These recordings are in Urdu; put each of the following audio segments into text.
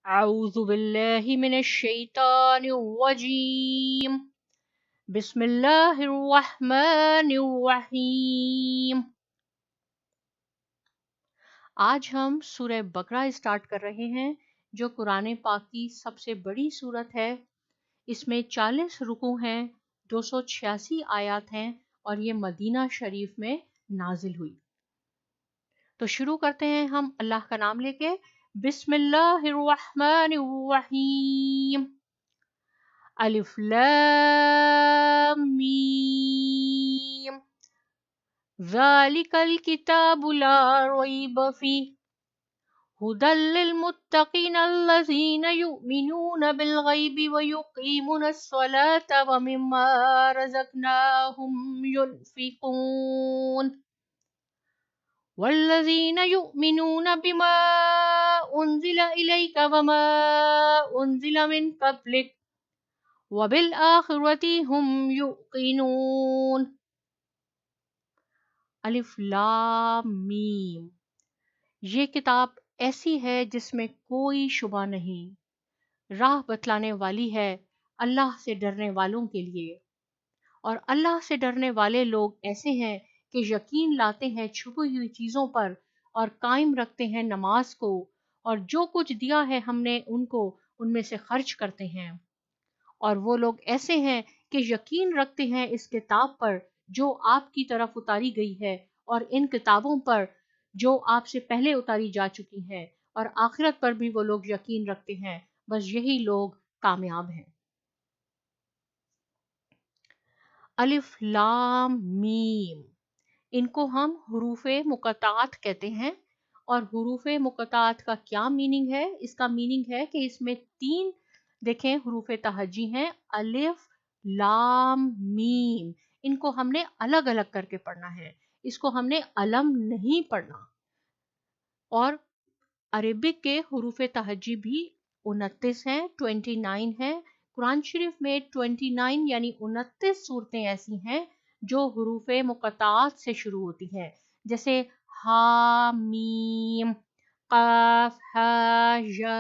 أعوذ بالله من الشيطان الرجيم بسم الله الرحمن الرحیم۔ آج ہم سورہ بقرہ اسٹارٹ کر رہے ہیں جو قرآن پاک کی سب سے بڑی سورت ہے۔ اس میں 40 رکوع ہیں، 286 آیات ہیں اور یہ مدینہ شریف میں نازل ہوئی۔ تو شروع کرتے ہیں ہم اللہ کا نام لے کے۔ بسم اللہ الرحمن الرحیم۔ الف لام میم ذالک الکتاب لا ریب فیہ ھدی للمتقین الذین یؤمنون بالغیب ویقیمون الصلاة ومما رزقناہم ینفقون والذین یؤمنون بما انزل الیک وما انزل من قبلک وبالآخرۃ ہم یوقنون۔ الف لام میم، یہ کتاب ایسی ہے جس میں کوئی شبہ نہیں، راہ بتلانے والی ہے اللہ سے ڈرنے والوں کے لیے۔ اور اللہ سے ڈرنے والے لوگ ایسے ہیں کہ یقین لاتے ہیں چھپی ہوئی چیزوں پر اور قائم رکھتے ہیں نماز کو، اور جو کچھ دیا ہے ہم نے ان کو ان میں سے خرچ کرتے ہیں۔ اور وہ لوگ ایسے ہیں کہ یقین رکھتے ہیں اس کتاب پر جو آپ کی طرف اتاری گئی ہے اور ان کتابوں پر جو آپ سے پہلے اتاری جا چکی ہیں، اور آخرت پر بھی وہ لوگ یقین رکھتے ہیں۔ بس یہی لوگ کامیاب ہیں۔ الف لام میم، ان کو ہم حروف مقطعات کہتے ہیں۔ اور حروف مقطعات کا کیا میننگ ہے؟ اس کا میننگ ہے کہ اس میں 3 دیکھیں حروف تہجی ہیں، الف لام میم۔ ان کو ہم نے الگ الگ کر کے پڑھنا ہے، اس کو ہم نے علم نہیں پڑھنا۔ اور عربک کے حروف تہجی بھی 29 ہیں، 29 ہیں۔ قرآن شریف میں 29 یعنی 29 صورتیں ایسی ہیں جو حروف مقطعات سے شروع ہوتی ہیں، جیسے ہا میم قاف ہا یا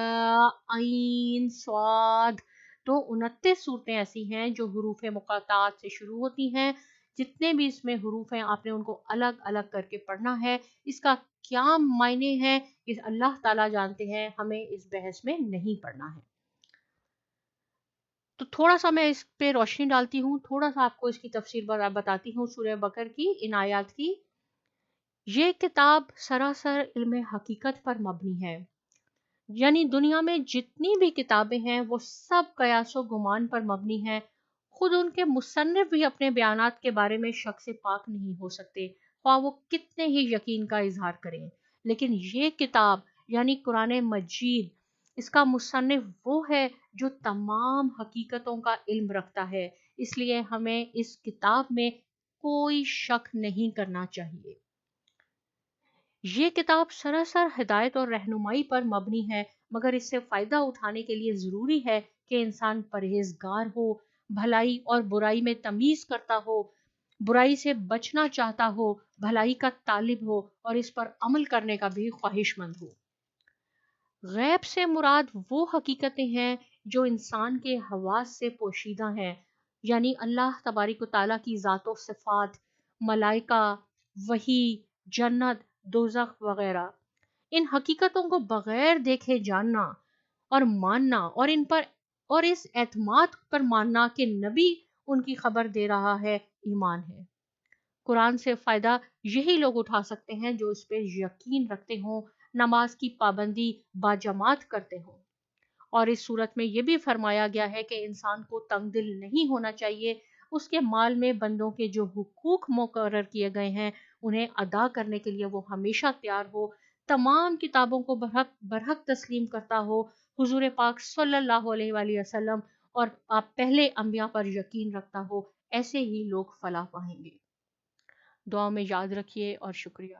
عین صاد۔ تو 29 صورتیں ایسی ہیں جو حروف مقطعات سے شروع ہوتی ہیں۔ جتنے بھی اس میں حروف ہیں آپ نے ان کو الگ الگ کر کے پڑھنا ہے۔ اس کا کیا معنی ہے کہ اللہ تعالیٰ جانتے ہیں، ہمیں اس بحث میں نہیں پڑھنا ہے۔ تو تھوڑا سا میں اس پہ روشنی ڈالتی ہوں، تھوڑا سا آپ کو اس کی تفسیر بتاتی ہوں سورہ بقرہ کی ان آیات کی۔ یہ کتاب سراسر علم حقیقت پر مبنی ہے، یعنی دنیا میں جتنی بھی کتابیں ہیں وہ سب قیاس و گمان پر مبنی ہیں۔ خود ان کے مصنف بھی اپنے بیانات کے بارے میں شک سے پاک نہیں ہو سکتے، خواہ وہ کتنے ہی یقین کا اظہار کریں۔ لیکن یہ کتاب یعنی قرآن مجید، اس کا مصنف وہ ہے جو تمام حقیقتوں کا علم رکھتا ہے، اس لیے ہمیں اس کتاب میں کوئی شک نہیں کرنا چاہیے۔ یہ کتاب سراسر ہدایت اور رہنمائی پر مبنی ہے، مگر اس سے فائدہ اٹھانے کے لیے ضروری ہے کہ انسان پرہیزگار ہو، بھلائی اور برائی میں تمیز کرتا ہو، برائی سے بچنا چاہتا ہو، بھلائی کا طالب ہو اور اس پر عمل کرنے کا بھی خواہش مند ہو۔ غیب سے مراد وہ حقیقتیں ہیں جو انسان کے حواس سے پوشیدہ ہیں، یعنی اللہ تبارک و تعالیٰ کی ذات و صفات، ملائکہ، وحی، جنت، دوزخ وغیرہ۔ ان حقیقتوں کو بغیر دیکھے جاننا اور ماننا اور ان پر اور اس اعتماد پر ماننا کہ نبی ان کی خبر دے رہا ہے، ایمان ہے۔ قرآن سے فائدہ یہی لوگ اٹھا سکتے ہیں جو اس پہ یقین رکھتے ہوں، نماز کی پابندی باجماعت کرتے ہوں۔ اور اس صورت میں یہ بھی فرمایا گیا ہے کہ انسان کو تنگ دل نہیں ہونا چاہیے، اس کے مال میں بندوں کے جو حقوق مقرر کیے گئے ہیں انہیں ادا کرنے کے لیے وہ ہمیشہ تیار ہو، تمام کتابوں کو برحق تسلیم کرتا ہو، حضور پاک صلی اللہ علیہ وآلہ وسلم اور آپ پہلے انبیاء پر یقین رکھتا ہو۔ ایسے ہی لوگ فلاح پائیں گے۔ دعا میں یاد رکھیے اور شکریہ۔